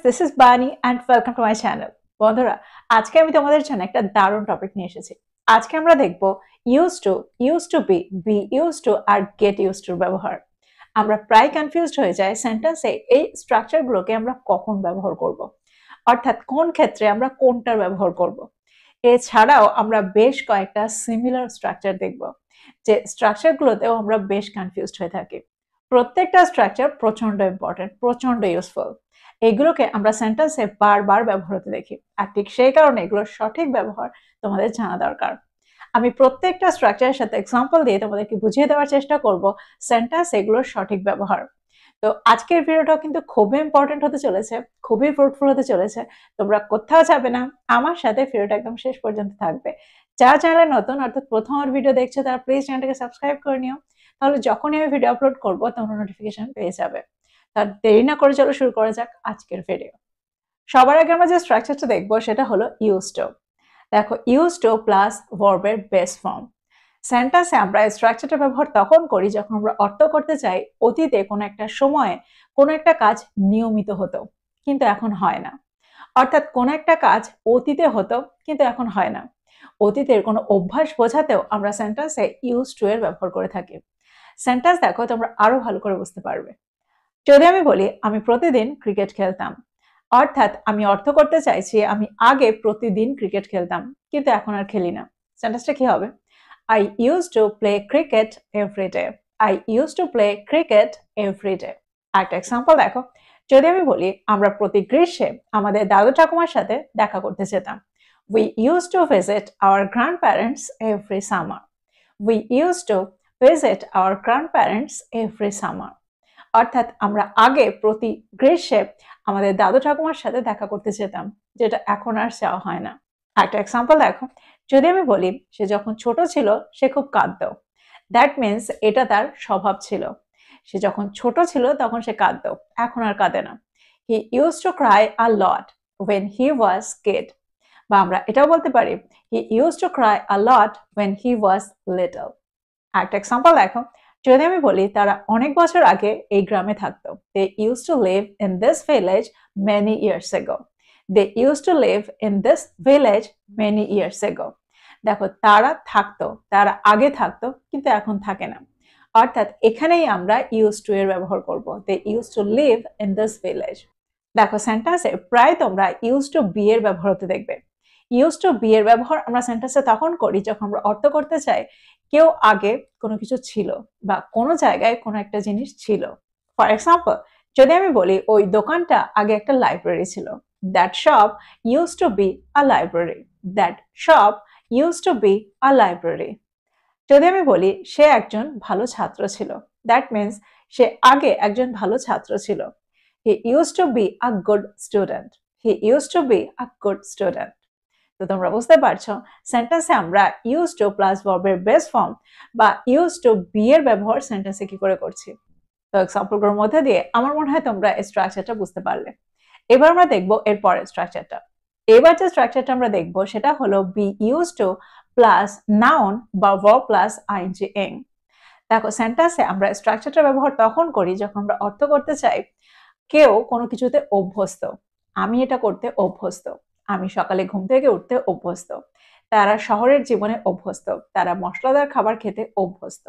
this is Bani and welcome to my channel. বন্ধুরা, আজকে আমি তোমাদের জন্য একটা দারুণ টপিক নিয়ে এসেছি। আজকে আমরা দেখব used to be used to R get used to ব্যবহার। আমরা প্রায় কনফিউজড হয়ে যাই সেন্টেন্সে এই স্ট্রাকচারগুলোকে আমরা কখন ব্যবহার করব। অর্থাৎ কোন ক্ষেত্রে আমরা কোনটার ব্যবহার করব। এছাড়াও আমরা বেশ কয়েকটা সিমিলার স্ট্রাকচার দেখব, যে স্ট্রাকচারগুলোতেও আমরা বেশ কনফিউজড হয়ে থাকি। প্রত্যেকটা স্ট্রাকচার প্রচন্ড ইম্পর্টেন্ট, প্রচন্ড ইউজফুল। এগুলোকে আমরা সেন্টেন্সে বারবার ব্যবহার হতে দেখি, আর ঠিক সেই কারণে এগুলোর সঠিক ব্যবহার তোমাদের জানা দরকার। আমি প্রত্যেকটা স্ট্রাকচারের সাথে এক্সাম্পল দিয়ে তোমাদেরকে বুঝিয়ে দেওয়ার চেষ্টা করব সেন্টেন্স এগুলোর সঠিক ব্যবহার। তো আজকের ভিডিওটাও কিন্তু খুবই ইম্পর্টেন্ট হতে চলেছে, খুবই ফ্রুটফুল হতে চলেছে। তোমরা কোথাও যাবে না, আমার সাথে ভিডিওটা একদম শেষ পর্যন্ত থাকবে। যারা চ্যানেলে নতুন অর্থাৎ প্রথম আমার ভিডিও দেখছো তারা প্লিজ চ্যানেলটাকে সাবস্ক্রাইব করে নিও, তাহলে যখনই আমি ভিডিও আপলোড করবো তোমরা নোটিফিকেশন পেয়ে যাবে। তার দেরি না করে চলো শুরু করা যাক আজকের ভিডিও। সবার আগে আমরা যে স্ট্রাকচারটা দেখবো সেটা হলো ইউজড টু। দেখো, ইউজড টু প্লাস ভার্বের বেস ফর্ম। সেন্টেন্সে আমরা স্ট্রাকচারটা ব্যবহার তখন করি যখন আমরা অর্থ করতে চাই অতীতে কোনো একটা সময়ে কোনো একটা কাজ নিয়মিত হতো কিন্তু এখন হয় না। অর্থাৎ কোনো একটা কাজ অতীতে হতো কিন্তু এখন হয় না। অতীতের কোনো অভ্যাস বোঝাতেও আমরা সেন্টেন্সে ইউজড টু এর ব্যবহার করে থাকি। সেন্টেন্স দেখো তোমরা আরো ভালো করে বুঝতে পারবে। যদি আমি বলি আমি প্রতিদিন ক্রিকেট খেলতাম, অর্থাৎ আমি অর্থ করতে চাইছি আমি আগে প্রতিদিন ক্রিকেট খেলতাম কিন্তু এখন আর খেলি না। সেন্টেন্সটা কি হবে? I used to play cricket every day. I used to play cricket every day. একটা এক্সাম্পল দেখো, যদি আমি বলি আমরা প্রতি গ্রীষ্মে আমাদের দাদু ঠাকুমার সাথে দেখা করতে যেতাম। We used to visit our grandparents every summer. We used to visit our grandparents every summer. অর্থাৎ আমরা আগে প্রতি গ্রীষ্মে আমাদের দাদু ঠাকুমার সাথে দেখা করতে যেতাম, যেটা এখন আর যাওয়া হয় না। একটা এক্সাম্পল দেখো, যদি আমি বলি সে যখন ছোট ছিল সে খুব কাঁদতো, দ্যাট মিনস এটা তার স্বভাব ছিল। সে যখন ছোট ছিল তখন সে কাঁদতো, এখন আর কাঁদে না। He used to cry a lot when he was kid. বা আমরা এটাও বলতে পারি he used to cry a lot when he was little. একটা এক্সাম্পল দেখো, যদি আমি বলি তারা অনেক বছর আগে এই গ্রামে থাকতো। They use to live in this village many years ago. They use to live in this village many years ago. দেখো, তারা থাকতো, তারা আগে থাকতো কিন্তু এখন থাকে না। অর্থাৎ এখানেই আমরা ইউজ টু এর ব্যবহার করব। They use to live in this village. দেখো, সেন্টেন্সে প্রায় তোমরা ইউজ টু বি এর ব্যবহার হতে দেখবে। ইউজ টু বি এর ব্যবহার আমরা সেন্টেন্সে তখন করি যখন আমরা অর্থ করতে চাই কেউ আগে কোনো কিছু ছিল বা কোনো জায়গায় কোনো একটা জিনিস ছিল। ফর এক্সাম্পল, যদি আমি বলি ওই দোকানটা আগে একটা লাইব্রেরি ছিল। That shop use to be a library. That shop use to be a library. যদি আমি বলি সে একজন ভালো ছাত্র ছিল, দ্যাট মিনস সে আগে একজন ভালো ছাত্র ছিল। He use to be a good student. He use to be a good student. তো তোমরা বুঝতে পারছো সেন্টেন্সে আমরা ইউজ টু প্লাস ভার্বের বেস ফর্ম বা ইউজ টু বি এর ব্যবহার সেন্টেন্সে কি করে করছি। তো এক্সাম্পলগুলোর মধ্যে দিয়ে আমার মনে হয় তোমরা এই স্ট্রাকচারটা বুঝতে পারলে। এবার আমরা দেখবো এর পরের স্ট্রাকচারটা। এবার যে স্ট্রাকচারটা আমরা দেখবো সেটা হলো be use to plus noun বা ভার্ব প্লাস আইএনজি এং। দেখো, সেন্টেন্সে আমরা স্ট্রাকচারটা ব্যবহার তখন করি যখন আমরা অর্থ করতে চাই কেউ কোনো কিছুতে অভ্যস্ত। আমি এটা করতে অভ্যস্ত। আমি সকালে ঘুম থেকে উঠতে অভ্যস্ত। তারা শহরের জীবনে অভ্যস্ত। তারা মশলাদার খাবার খেতে অভ্যস্ত।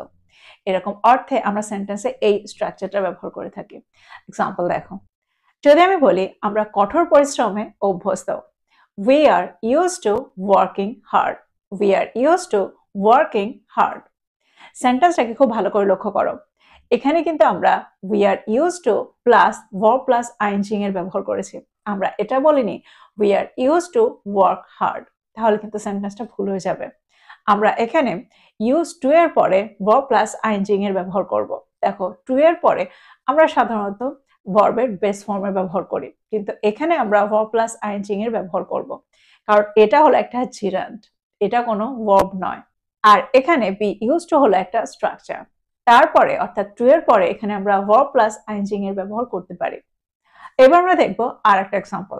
এরকম অর্থে আমরা সেন্টেন্সে এই স্ট্রাকচারটা ব্যবহার করে থাকি। এক্সাম্পল দেখো, যদি আমি বলি আমরা কঠোর পরিশ্রমে অভ্যস্ত। We are used to working hard. We are used to working hard. সেন্টেন্সটাকে খুব ভালো করে লক্ষ্য করো। এখানে কিন্তু আমরা we are used to plus verb plus ing এর ব্যবহার করেছি। আমরা এটা বলিনি we are used to work hard, তাহলে কিন্তু সেন্টেন্সটা ভুল হয়ে যাবে। আমরা এখানে used to এর পরে verb প্লাস ing এর ব্যবহার করব। দেখো, to এর পরে আমরা সাধারণত ভার্বের বেস ফর্মের ব্যবহার করি, কিন্তু এখানে আমরা ভার্ব প্লাস আইএনজি এর ব্যবহার করব, কারণ এটা হলো একটা জিরান্ট, এটা কোনো ভার্ব নয়। আর এখানে বি ইউজ টু হলো একটা স্ট্রাকচার। তারপরে অর্থাৎ টু এর পরে এখানে আমরা ভার্ব প্লাস আইএনজি এর ব্যবহার করতে পারি। এবার আমরা দেখব আর একটা এক্সাম্পল।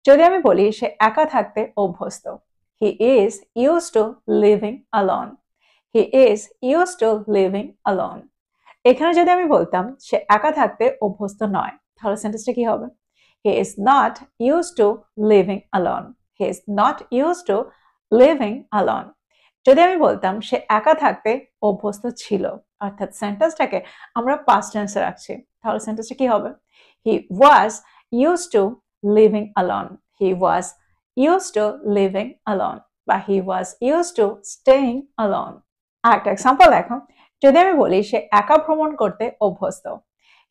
যদি আমি বলি সে একা থাকতে অভ্যস্ত। He is use to living alone. He is use to living alone. এখানে যদি আমি বলতাম সে একা থাকতে অভ্যস্ত নয়, তাহলে সেন্টেন্সটা কি হবে? He is not used to living alone. He is not used to living alone. যদি আমি বলতাম সে একা থাকতে অভ্যস্ত ছিল, অর্থাৎ সেন্টেন্সটাকে আমরা পাস্ট টেন্সে রাখছি, তাহলে সেন্টেন্সটা কি হবে? He was used to living alone. He was used to living alone. বা he was used to staying alone. আরেকটা এক্সাম্পল দেখো, যদি আমি বলি সে একা ভ্রমণ করতে অভ্যস্ত,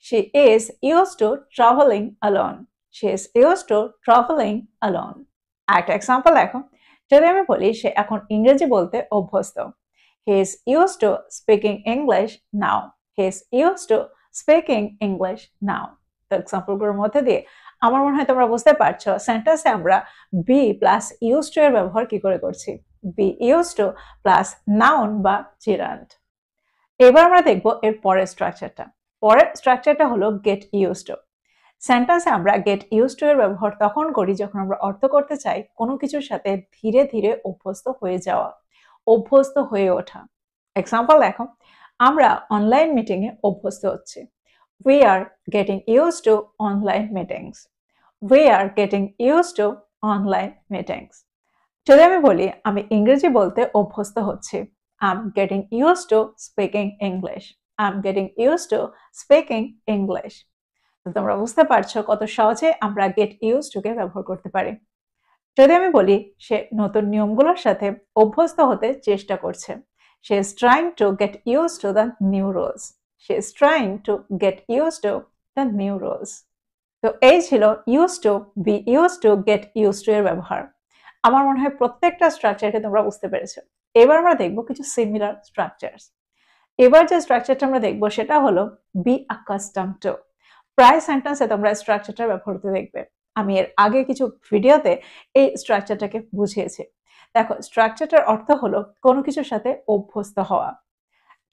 she is used to traveling alone. She is used to traveling alone. আরেকটা এক্সাম্পল দেখো, যদি আমি বলি সে এখন ইংরেজি বলতে অভ্যস্ত, he is used to speaking English now. He is used to speaking English now. তো এক্সাম্পলগুলোর মধ্যে দিয়ে আমার মনে হয় তোমরা বুঝতে পারছো সেন্টেন্সে আমরা be প্লাস used to এর ব্যবহার কি করে করছি, be used to plus noun বা gerund। এবার আমরা দেখব এর পরের স্ট্রাকচারটা। পরের স্ট্রাকচারটা হলো get used to। সেন্টেন্সে আমরা get used to এর ব্যবহার তখন করি যখন আমরা অর্থ করতে চাই কোনো কিছুর সাথে ধীরে ধীরে অভ্যস্ত হয়ে যাওয়া, অভ্যস্ত হয়ে ওঠা। এক্সাম্পল দেখো, আমরা অনলাইন মিটিং এ অভ্যস্ত হচ্ছি। We are getting used to online meetings. We are getting used to online meetings. যদি আমি বলি আমি ইংরেজি বলতে অভ্যস্ত হচ্ছি, I'm getting used to speaking English. I'm getting used to speaking English. তো তোমরা বুঝতে পারছো কত সহজে আমরা get used to কে ব্যবহার করতে পারি। যদি আমি বলি সে নতুন নিয়মগুলোর সাথে অভ্যস্ত হতে চেষ্টা করছে, she is trying to get used to the new rules. She is trying to get used to the new rules. তো এই ছিল used to, be used to, get used to এর ব্যবহার। আমার মনে হয় প্রত্যেকটা স্ট্রাকচারকে তোমরা বুঝতে পেরেছো। এবার আমরা দেখব কিছু সিমিলার স্ট্রাকচারস। এবার যে স্ট্রাকচারটা আমরা দেখব সেটা হলো be accustomed to। প্রায় সেন্টেন্সে তোমরা স্ট্রাকচারটা ব্যবহার করতে দেখবে। আমি এর আগে কিছু ভিডিওতে এই স্ট্রাকচারটাকে বুঝিয়েছি। দেখো, স্ট্রাকচারটার অর্থ হলো কোনো কিছুর সাথে অভ্যস্ত হওয়া।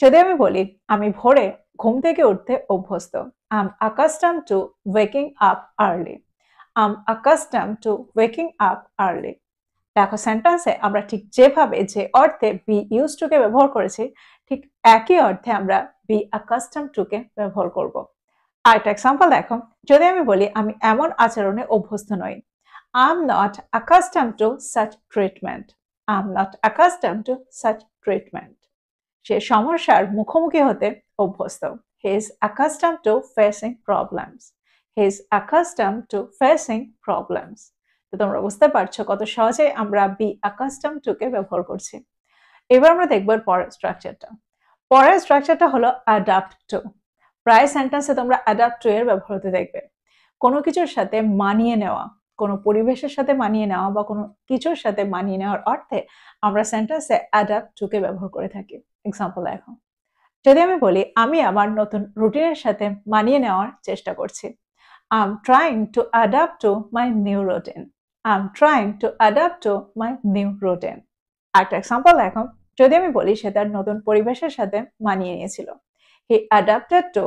যদি আমি বলি আমি ভোরে ঘুম থেকে উঠতে অভ্যস্ত, I'm accustomed to waking up early. I'm accustomed to waking up early. দেখো, সেন্টেন্সে আমরা ঠিক যেভাবে যে অর্থে be used to কে ব্যবহার করেছি ঠিক একই অর্থে আমরা be accustomed to কে ব্যবহার করব। আরেকটা এক্সাম্পল দেখো, যদি আমি বলি আমি এমন আচরণে অভ্যস্ত নই, I'm not accustomed to such treatment. I'm not accustomed to such treatment. সে সমস্যার মুখোমুখি হতে অভ্যস্ত, he is accustomed to facing problems. He is accustomed to facing problems. তো তোমরা বুঝতে পারছো কত সহজে আমরা be accustomed to কে ব্যবহার করছি। এবার আমরা দেখব পরের স্ট্রাকচারটা। পরের স্ট্রাকচারটা হলো adapt to। প্রায় সেন্টেন্সে তোমরা adapt to এর ব্যবহার হতে দেখবে। কোনো কিছুর সাথে মানিয়ে নেওয়া, কোনো পরিবেশের সাথে মানিয়ে নেওয়া বা কোনো কিছুর সাথে মানিয়ে নেওয়ার অর্থে আমরা সেন্টেন্সে adapt to কে ব্যবহার করে থাকি। এক্সাম্পল দেখো, যদি আমি বলি আমি আমার নতুন রুটিনের সাথে মানিয়ে নেওয়ার চেষ্টা করছি, I'm trying to adapt to my new routine. I'm trying to adapt to my new routine. আরেকটা এক্সাম্পল দেখো, যদি আমি বলি সে তার নতুন পরিবেশের সাথে মানিয়ে নিয়েছিল, he adapted to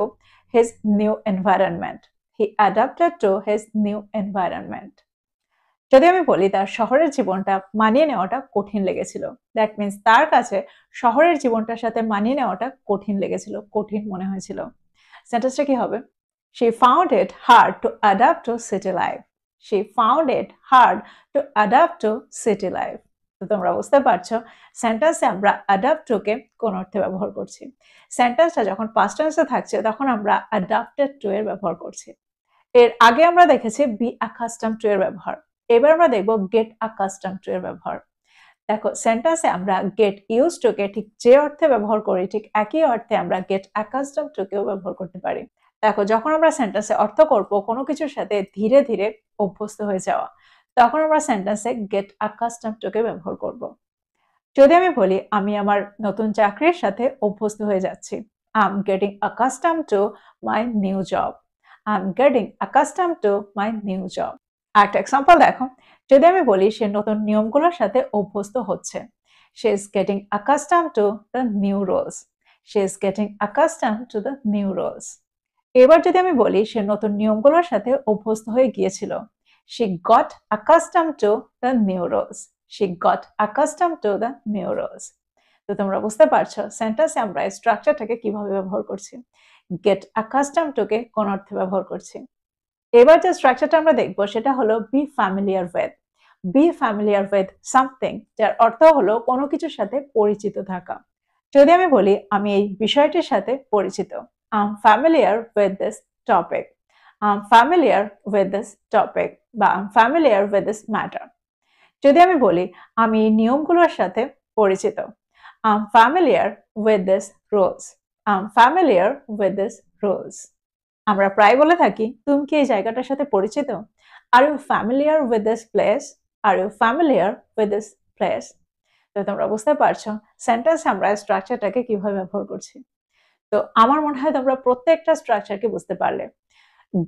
his new environment. He adapted to his new environment. যদি আমি বলি তার শহরের জীবনটা মানিয়ে নেওয়াটা কঠিন লেগেছিল, দ্যাট মিন্স তার কাছে শহরের জীবনটার সাথে মানিয়ে নেওয়াটা কঠিন লেগেছিল, কঠিন মনে হয়েছিল। সেন্টেন্সটা কি হবে? She found it hard to adapt to city life. She found it hard to adapt to city life. তো তোমরা বুঝতে পারছো সেন্টেন্সে আমরা adapt to কে কোন অর্থে ব্যবহার করছি। সেন্টেন্সটা যখন পাস্ট টেন্সে থাকছে তখন আমরা adapted to এর ব্যবহার করছি। এর আগে আমরা দেখেছি be accustomed to এর ব্যবহার। এবার আমরা দেখব get accustomed to এর ব্যবহার। দেখো, সেন্টেন্সে আমরা get used to কে ঠিক যে অর্থে ব্যবহার করি ঠিক একই অর্থে আমরা get accustomed to কেও ব্যবহার করতে পারি। দেখো, যখন আমরা সেন্টেন্সে অর্থ করব কোনো কিছুর সাথে ধীরে ধীরে অভ্যস্ত হয়ে যাওয়া, তখন আমরা সেন্টেন্সে get accustomed to কে ব্যবহার করব। যদি আমি বলি আমি আমার নতুন চাকরির সাথে অভ্যস্ত হয়ে যাচ্ছি, I'm getting accustomed to my new job. I'm getting accustomed to my new job. আরেকটা এক্সাম্পল দেখো, যদি আমি বলি সে নতুন নিয়মগুলোর সাথে অভ্যস্ত হচ্ছে, she is getting accustomed to the new rules. She is getting accustomed to the new rules. এবার যদি আমি বলি সে নতুন নিয়মগুলোর সাথে অভ্যস্ত হয়ে গিয়েছিল, she got accustomed to the new rules. She got accustomed to the new rules. তো তোমরা বুঝতে পারছো সেন্টেন্সে আমরা স্ট্রাকচারটাকে কিভাবে ব্যবহার করছি, get accustomed to কে কোন অর্থে ব্যবহার করছি। এবার যে স্ট্রাকচারটা আমরা দেখবো সেটা হলো B familiar with. B familiar with something, যার অর্থ হলো কোনো কিছুর সাথে পরিচিত থাকা। যদি আমি বলি আমি এই বিষয়টির সাথে পরিচিত, I am familiar with this topic, I am familiar with this topic, বা I am familiar with this matter. যদি আমি বলি আমি নিয়মগুলোর সাথে পরিচিত, I am familiar with this rules, I am familiar with this rules. আমরা প্রায় বলে থাকি তুমি কি এই জায়গাটার সাথে পরিচিত? Are you familiar with this place? Are you familiar with this place? তো তোমরা বুঝতে পারছো সেন্টেন্সে আমরা স্ট্রাকচারটাকে কিভাবে ব্যবহার করছি। তো আমার মনে হয় তোমরা প্রত্যেকটা স্ট্রাকচারকে বুঝতে পারলে।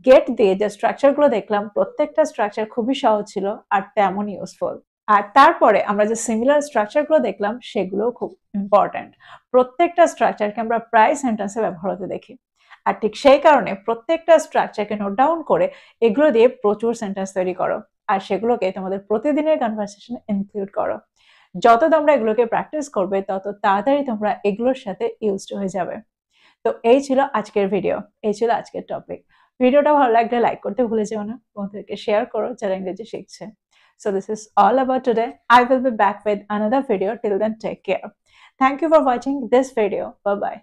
গেট দিয়ে যে স্ট্রাকচারগুলো দেখলাম প্রত্যেকটা স্ট্রাকচার খুবই সহজ ছিল আর তেমন ইউজফুল। আর তারপরে আমরা যে সিমিলার স্ট্রাকচারগুলো দেখলাম সেগুলোও খুব ইম্পর্ট্যান্ট। প্রত্যেকটা স্ট্রাকচারকে আমরা প্রায় সেন্টেন্সে ব্যবহার হতে দেখি। আর ঠিক সেই কারণে প্রত্যেকটা স্ট্রাকচারকে নোট ডাউন করে এগুলো দিয়ে প্রচুর সেন্টেন্স তৈরি করো আর সেগুলোকে তোমাদের প্রতিদিনের কনভারসেশনে ইনক্লুড করো। যত তোমরা এগুলোকে প্র্যাকটিস করবে তত তাড়াতাড়ি তোমরা এগুলোর সাথে ইউজড হয়ে যাবে। তো এই ছিল আজকের ভিডিও, এই ছিল আজকের টপিক। ভিডিওটা ভালো লাগলে লাইক করতে ভুলে যেও না, বন্ধুদেরকে শেয়ার করো যারা ইংরেজি শিখছে। So this is all about today. I will be back with another video. Till then, take care. Thank you for watching this video. Bye bye.